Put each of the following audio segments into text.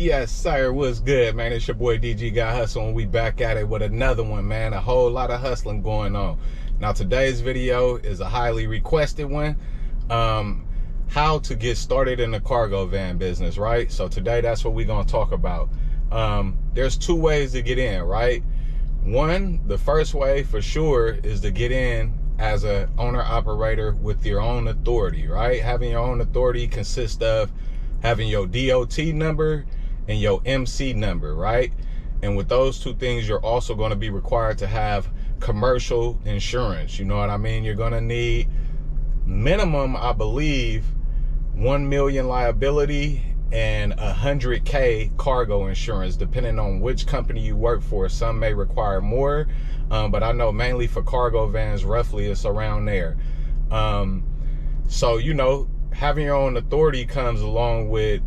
Yes, sir. What's good, man? It's your boy DG Got Hustle, and we back at it with another one, man. A whole lot of hustling going on. Now, today's video is a highly requested one. How to get started in the cargo van business, right? So today, that's what we're going to talk about. There's two ways to get in, right? One, the first way for sure is to get in as a owner-operator with your own authority, right? Having your own authority consists of having your DOT number and your MC number, right? And with those two things, you're also going to be required to have commercial insurance. You know what I mean? You're going to need minimum, I believe, 1 million liability and 100K cargo insurance, depending on which company you work for. Some may require more, but I know mainly for cargo vans, roughly it's around there. So, you know, having your own authority comes along with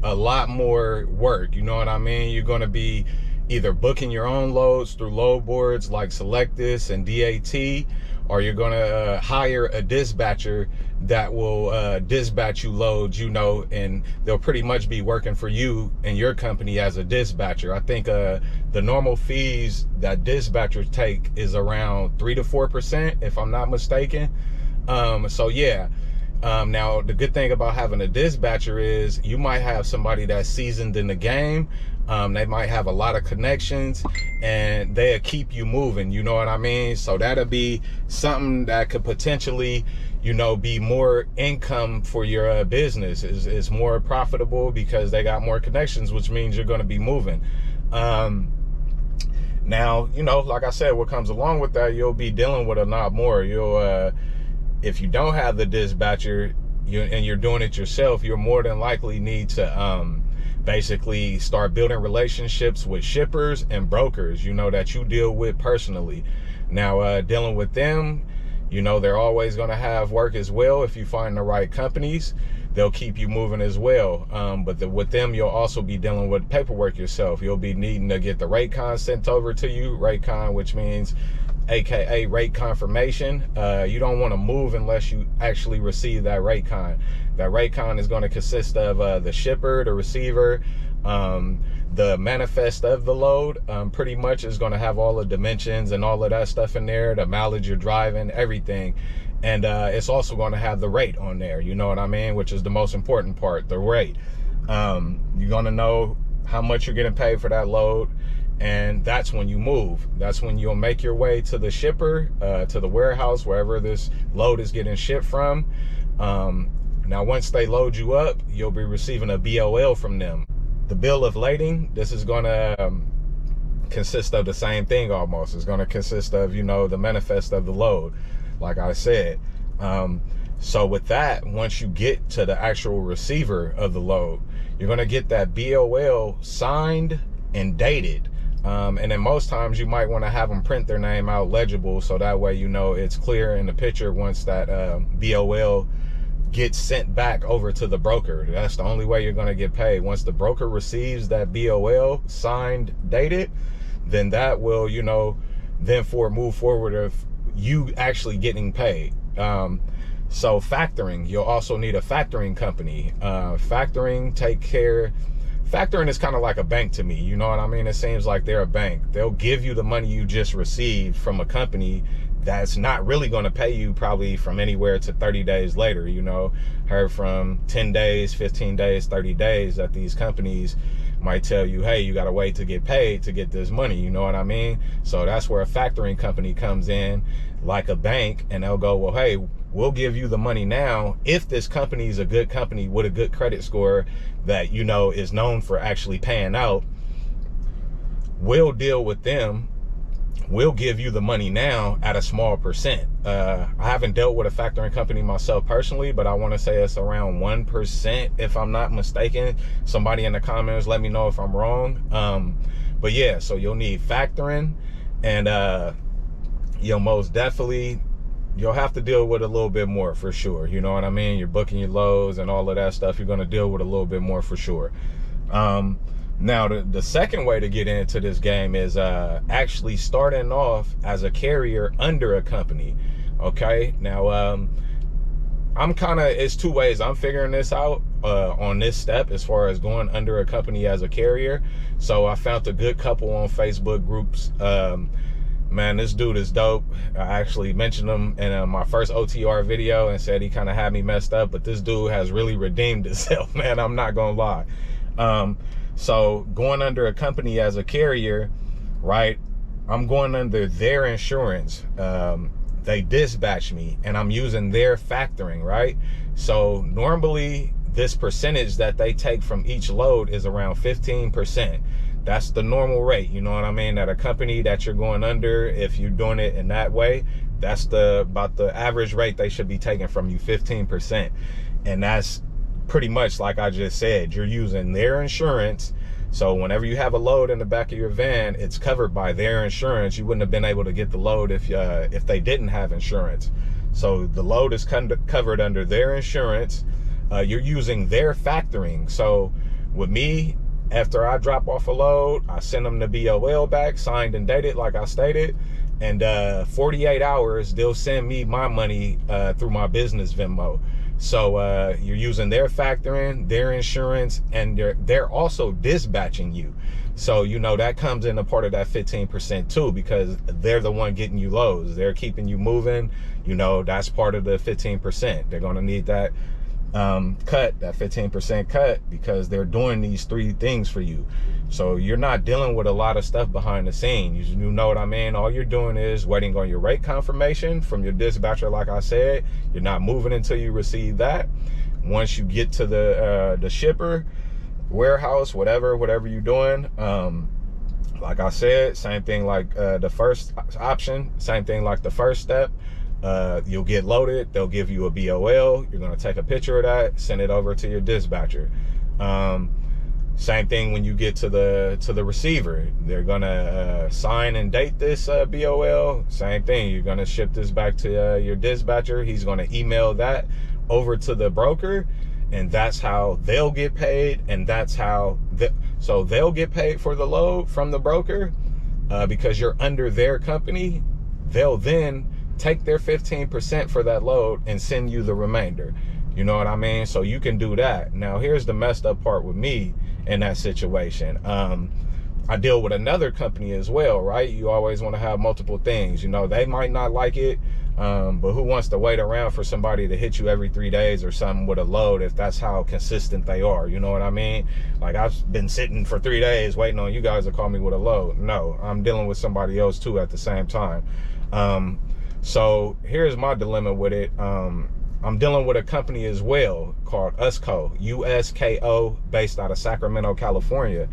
a lot more work. You know what I mean? You're going to be either booking your own loads through load boards like Selectus and DAT, or you're going to hire a dispatcher that will dispatch you loads, you know, and they'll pretty much be working for you and your company as a dispatcher. I think the normal fees that dispatchers take is around 3 to 4%, if I'm not mistaken. So yeah. Now, the good thing about having a dispatcher is you might have somebody that's seasoned in the game. They might have a lot of connections and they'll keep you moving. You know what I mean? So that'll be something that could potentially, you know, be more income for your business. It's more profitable because they got more connections, which means you're going to be moving. Now, you know, like I said, what comes along with that, you'll be dealing with a lot more. If you don't have the dispatcher and you're doing it yourself, you're more than likely need to basically start building relationships with shippers and brokers, you know, that you deal with personally. Now, dealing with them, you know, they're always going to have work as well. If you find the right companies, they'll keep you moving as well. But with them, you'll also be dealing with paperwork yourself. You'll be needing to get the rate con sent over to you. Rate con, which means AKA rate confirmation. You don't want to move unless you actually receive that rate con. That rate con is going to consist of the shipper, the receiver, the manifest of the load. Pretty much is going to have all the dimensions and all of that stuff in there, the mileage you're driving, everything. And it's also going to have the rate on there, you know what I mean, which is the most important part, the rate. You're going to know how much you're getting paid for that load. And that's when you move. That's when you'll make your way to the shipper, to the warehouse, wherever this load is getting shipped from. Now, once they load you up, you'll be receiving a BOL from them. The bill of lading, this is going to consist of the same thing almost. It's going to consist of, you know, the manifest of the load, like I said. So with that, once you get to the actual receiver of the load, you're going to get that BOL signed and dated. And then most times you might want to have them print their name out legible, so that way you know it's clear in the picture once that BOL gets sent back over to the broker. That's the only way you're going to get paid. Once the broker receives that BOL signed, dated, then that will, you know, then move forward of you actually getting paid. So factoring, you'll also need a factoring company. Factoring is kind of like a bank to me. You know what I mean? It seems like they're a bank. They'll give you the money you just received from a company that's not really going to pay you probably from anywhere to 30 days later. You know, heard from 10 days, 15 days, 30 days that these companies might tell you, hey, you got to wait to get paid to get this money. You know what I mean? So that's where a factoring company comes in, like a bank, and they'll go, well, hey, we'll give you the money now if this company is a good company with a good credit score that, you know, is known for actually paying out. We'll deal with them. We'll give you the money now at a small percent. I haven't dealt with a factoring company myself personally, but I want to say it's around 1%, if I'm not mistaken. Somebody in the comments, let me know if I'm wrong. But yeah, so you'll need factoring, and you'll most definitely, you'll have to deal with a little bit more for sure. You know what I mean? You're booking your loads and all of that stuff. You're going to deal with a little bit more for sure. Now, the second way to get into this game is actually starting off as a carrier under a company. Okay. Now, I'm kind of, it's two ways I'm figuring this out. on this step as far as going under a company as a carrier. So I found a good couple on Facebook groups. Man, this dude is dope. I actually mentioned him in my first OTR video and said he kind of had me messed up, but this dude has really redeemed himself, man. I'm not gonna lie. So going under a company as a carrier, right? I'm going under their insurance. They dispatch me and I'm using their factoring, right? So normally this percentage that they take from each load is around 15%. That's the normal rate, you know what I mean? At a company that you're going under, if you're doing it in that way, that's about the average rate they should be taking from you, 15%. And that's pretty much like I just said, you're using their insurance. So whenever you have a load in the back of your van, it's covered by their insurance. You wouldn't have been able to get the load if they didn't have insurance. So the load is covered under their insurance. You're using their factoring. So with me, after I drop off a load, I send them the BOL back, signed and dated like I stated. And 48 hours, they'll send me my money through my business Venmo. So you're using their factoring, their insurance, and they're also dispatching you. So, you know, that comes in a part of that 15% too, because they're the one getting you loads. They're keeping you moving. You know, that's part of the 15%. They're going to need that cut, that 15% cut, because they're doing these 3 things for you. So you're not dealing with a lot of stuff behind the scene. You know what I mean? All you're doing is waiting on your rate confirmation from your dispatcher. Like I said, you're not moving until you receive that. Once you get to the shipper, warehouse, whatever you're doing, like I said, same thing like the first option, same thing like the first step. You'll get loaded, they'll give you a BOL, you're going to take a picture of that, send it over to your dispatcher. Same thing when you get to the receiver, they're going to sign and date this BOL. Same thing, you're going to ship this back to your dispatcher. He's going to email that over to the broker, and that's how they'll get paid. And that's how so they'll get paid for the load from the broker, because you're under their company. They'll then take their 15% for that load and send you the remainder. You know what I mean? So you can do that. Now, here's the messed up part with me in that situation. I deal with another company as well, right? You always want to have multiple things. You know, they might not like it, but who wants to wait around for somebody to hit you every 3 days or something with a load if that's how consistent they are? You know what I mean? Like, I've been sitting for 3 days waiting on you guys to call me with a load. No, I'm dealing with somebody else too at the same time. So here's my dilemma with it. I'm dealing with a company as well called USCO, USKO, based out of Sacramento, California.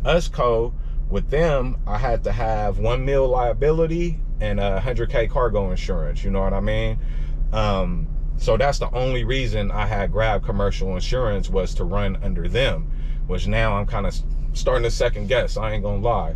USCO, with them, I had to have 1 mil liability and 100K cargo insurance. You know what I mean? So that's the only reason I had grabbed commercial insurance, was to run under them, which now I'm kind of starting to second guess. I ain't gonna lie.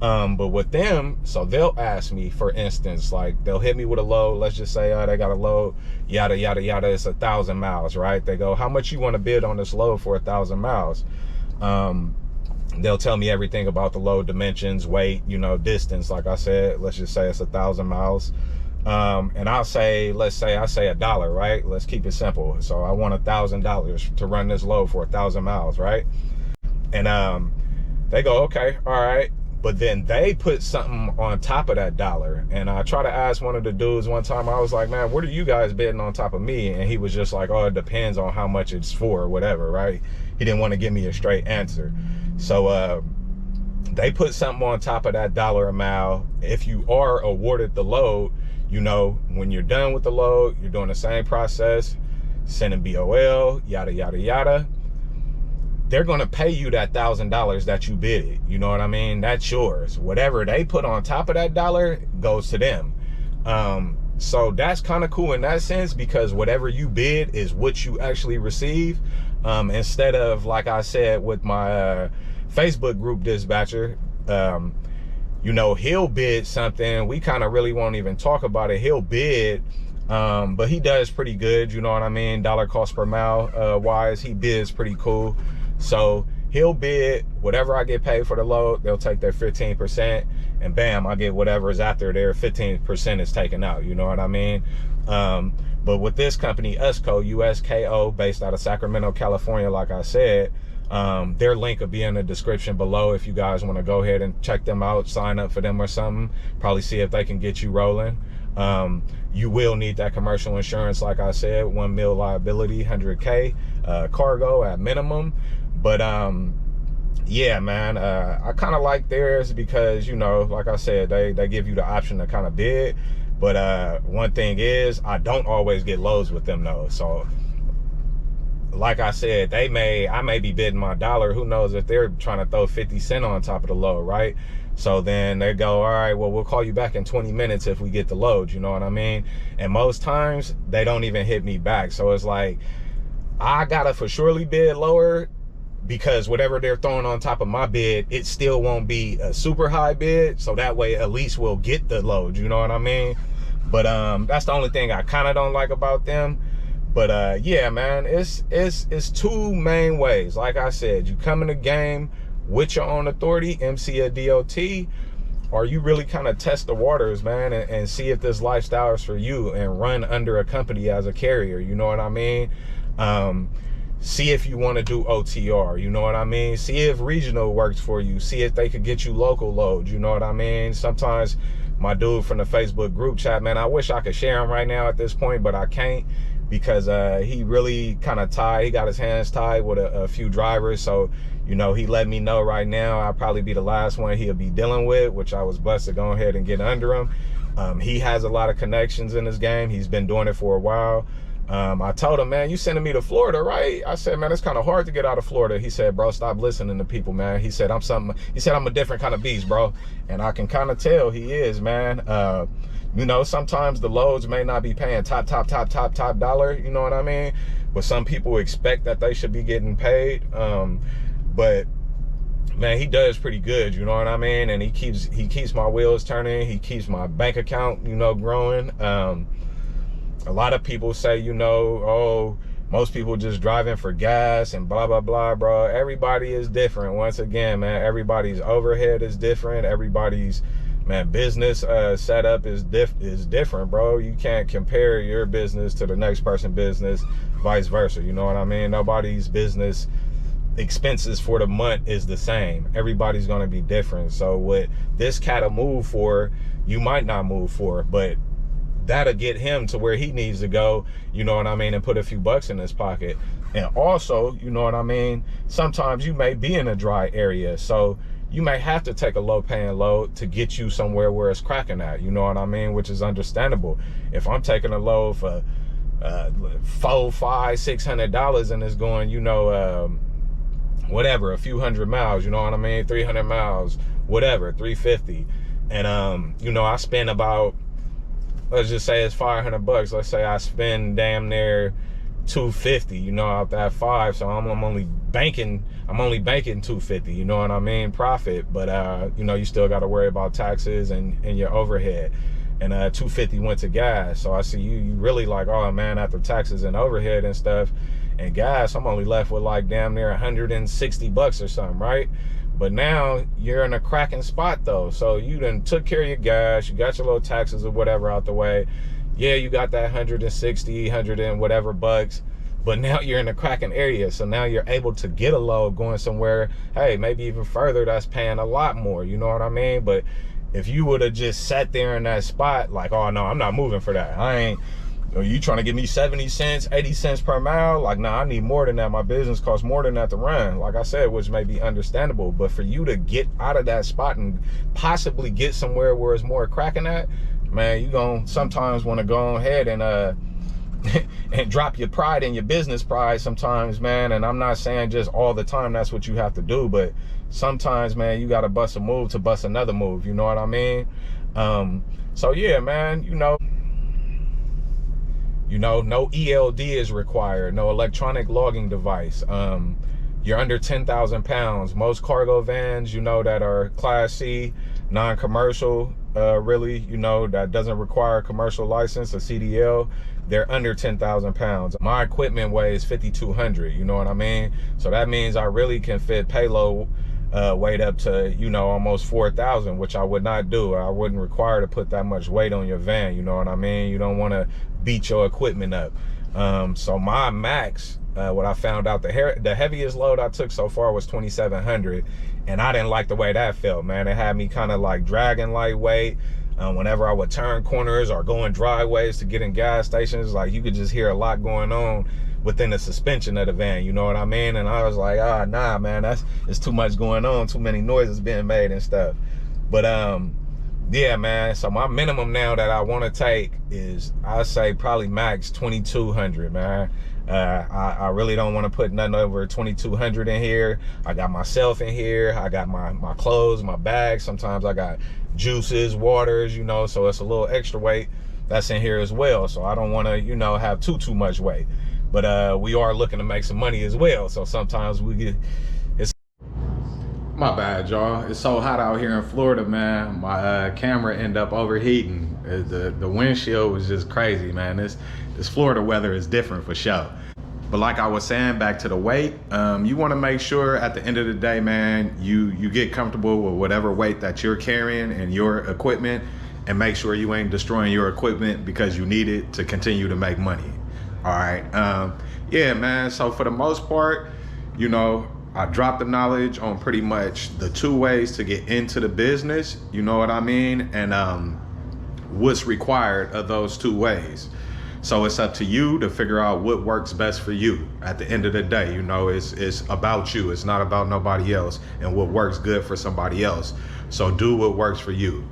But with them, so they'll ask me, for instance, like they'll hit me with a load. Let's just say they got a load, yada yada yada, it's 1,000 miles, right? They go, how much you want to bid on this load for 1,000 miles? They'll tell me everything about the load, dimensions, weight, you know, distance. Like I said, let's just say it's 1,000 miles. And I'll say, let's say I say $1, right? Let's keep it simple. So I want $1,000 to run this load for 1,000 miles, right? And they go, okay, all right. But then they put something on top of that $1. And I try to ask one of the dudes one time, I was like, man, what are you guys bidding on top of me? And he was just like, oh, it depends on how much it's for or whatever, right? He didn't want to give me a straight answer. So they put something on top of that $1 a mile. If you are awarded the load, you know, when you're done with the load, you're doing the same process, sending BOL, yada, yada, yada. They're going to pay you that $1,000 that you bid. You know what I mean? That's yours. Whatever they put on top of that $1 goes to them. So that's kind of cool in that sense, because whatever you bid is what you actually receive. Instead of, like I said, with my Facebook group dispatcher, you know, he'll bid something. We kind of really won't even talk about it. He'll bid, but he does pretty good. You know what I mean? Dollar cost per mile wise, he bids pretty cool. So he'll bid whatever I get paid for the load. They'll take their 15%. and bam, I get whatever is after there. 15% is taken out. You know what I mean? But with this company, USCO, USKO, based out of Sacramento, California, like I said, their link will be in the description below if you guys want to go ahead and check them out, sign up for them or something, probably see if they can get you rolling. You will need that commercial insurance, like I said, 1 mil liability, 100K cargo at minimum. But yeah, man, I kind of like theirs because, you know, like I said, they give you the option to kind of bid. But one thing is, I don't always get loads with them though. So like I said, I may be bidding my dollar. Who knows if they're trying to throw 50 cents on top of the load, right? So then they go, all right, well, we'll call you back in 20 minutes if we get the load, you know what I mean? And most times they don't even hit me back. So it's like, I gotta for surely bid lower, because whatever they're throwing on top of my bid, it still won't be a super high bid. So that way, at least we'll get the load, you know what I mean? But that's the only thing I kind of don't like about them. But yeah, man, it's two main ways. Like I said, you come in the game with your own authority, MC a DOT, or you really kind of test the waters, man, and see if this lifestyle is for you and run under a company as a carrier, you know what I mean? See if you want to do OTR, you know what I mean? See if regional works for you. See if they could get you local loads, you know what I mean? Sometimes my dude from the Facebook group chat, man, I wish I could share him right now at this point, but I can't, because he really kind of tied. He got his hands tied with a few drivers. So, you know, he let me know right now I'll probably be the last one he'll be dealing with, which I was blessed to go ahead and get under him. He has a lot of connections in this game. He's been doing it for a while. I told him, man, you sending me to Florida, right? I said, man, it's kind of hard to get out of Florida. He said, bro, stop listening to people, man. He said, I'm a different kind of beast, bro. And I can kind of tell he is, man. You know, sometimes the loads may not be paying top dollar, you know what I mean? But some people expect that they should be getting paid. But man, he does pretty good, you know what I mean? And he keeps my wheels turning. He keeps my bank account, you know, growing. A lot of people say, you know, oh, most people just driving for gas and blah, blah, blah, bro. Everybody is different. Once again, man, everybody's overhead is different. Everybody's, man, business setup is different, bro. You can't compare your business to the next person's business, vice versa. You know what I mean? Nobody's business expenses for the month is the same. Everybody's going to be different. So what this cat'll move for, you might not move for, but that'll get him to where he needs to go, you know what I mean, and put a few bucks in his pocket. And also, you know what I mean, sometimes you may be in a dry area, so you may have to take a low paying load to get you somewhere where it's cracking at, you know what I mean, which is understandable. If I'm taking a load for $400, $500, $600 and it's going, you know, whatever, a few hundred miles, you know what I mean, 300 miles, whatever, 350, and you know, I spend about, let's just say it's 500 bucks. Let's say I spend damn near 250, you know, out that 5. So I'm only banking 250, you know what I mean, profit. But you know, you still got to worry about taxes and your overhead. And 250 went to gas. So I see you really like, oh man, after taxes and overhead and stuff and gas, I'm only left with like damn near 160 bucks or something, right? But now you're in a cracking spot though. So you done took care of your gas, you got your little taxes or whatever out the way. Yeah, you got that 160, 100 and whatever bucks, but now you're in a cracking area. So now you're able to get a load going somewhere, hey, maybe even further, that's paying a lot more, you know what I mean? But if you would have just sat there in that spot, like, oh no, I'm not moving for that. Are you trying to give me 70 cents, 80 cents per mile? Like, nah, I need more than that. My business costs more than that to run, like I said, which may be understandable. But for you to get out of that spot and possibly get somewhere where it's more cracking at, man, you gonna sometimes want to go ahead and and drop your pride and your business pride sometimes, man. And I'm not saying just all the time that's what you have to do, but sometimes, man, you got to bust a move to bust another move, you know what I mean? So yeah, man, you know, no ELD is required, no electronic logging device. You're under 10,000 pounds. Most cargo vans, you know, that are Class C, non-commercial, really, you know, that doesn't require a commercial license, a CDL, they're under 10,000 pounds. My equipment weighs 5,200, you know what I mean? So that means I really can fit payload weight up to, you know, almost 4,000, which I would not do. I wouldn't require to put that much weight on your van, you know what I mean? You don't want to beat your equipment up. So my max, what I found out, the heaviest load I took so far was 2,700, and I didn't like the way that felt, man. It had me kind of like dragging lightweight. Whenever I would turn corners or go in driveways to get in gas stations, like you could just hear a lot going on within the suspension of the van, you know what I mean? And I was like, nah, man, it's too much going on, too many noises being made and stuff. But yeah, man, so my minimum now that I want to take is, I say probably max 2,200, man. I really don't want to put nothing over 2,200 in here. I got myself in here, I got my clothes, my bags, sometimes I got juices, waters, you know, so it's a little extra weight that's in here as well. So I don't want to, you know, have too much weight. But we are looking to make some money as well. So sometimes we get, my bad, y'all. It's so hot out here in Florida, man. My camera ended up overheating. The windshield was just crazy, man. This Florida weather is different for sure. But like I was saying, back to the weight, you want to make sure at the end of the day, man, you get comfortable with whatever weight that you're carrying and your equipment, and make sure you ain't destroying your equipment because you need it to continue to make money. All right. Yeah, man. So for the most part, you know, I dropped the knowledge on pretty much the 2 ways to get into the business, you know what I mean? And what's required of those 2 ways. So it's up to you to figure out what works best for you. At the end of the day, you know, it's about you. It's not about nobody else and what works good for somebody else. So do what works for you.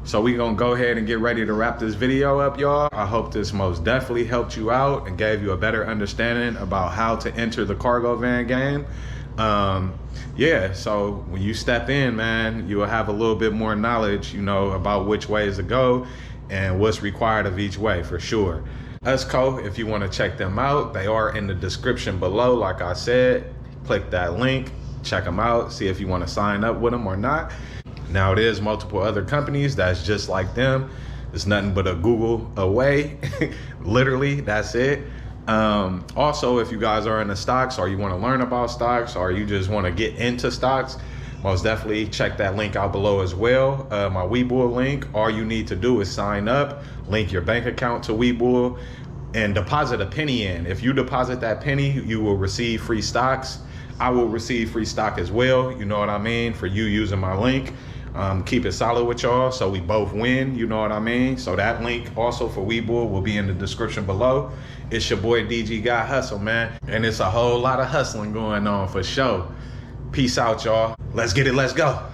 So we gonna go ahead and get ready to wrap this video up, y'all. I hope this most definitely helped you out and gave you a better understanding about how to enter the cargo van game. Yeah, so when you step in, man, you will have a little bit more knowledge, you know, about which ways to go and what's required of each way, for sure. USCO, if you want to check them out, they are in the description below. Like I said, click that link, check them out, see if you want to sign up with them or not. Now, there's multiple other companies that's just like them. It's nothing but a Google away. Literally, that's it. Also, if you guys are into stocks, or you want to learn about stocks, or you just want to get into stocks, most definitely check that link out below as well. My Webull link. All you need to do is sign up, link your bank account to Webull, and deposit a penny in. If you deposit that penny, you will receive free stocks. I will receive free stock as well, you know what I mean, for you using my link. Keep it solid with y'all so we both win, you know what I mean? So that link also for Webull will be in the description below. It's your boy DG Got Hustle, man. And it's a whole lot of hustling going on for sure. Peace out, y'all. Let's get it, let's go.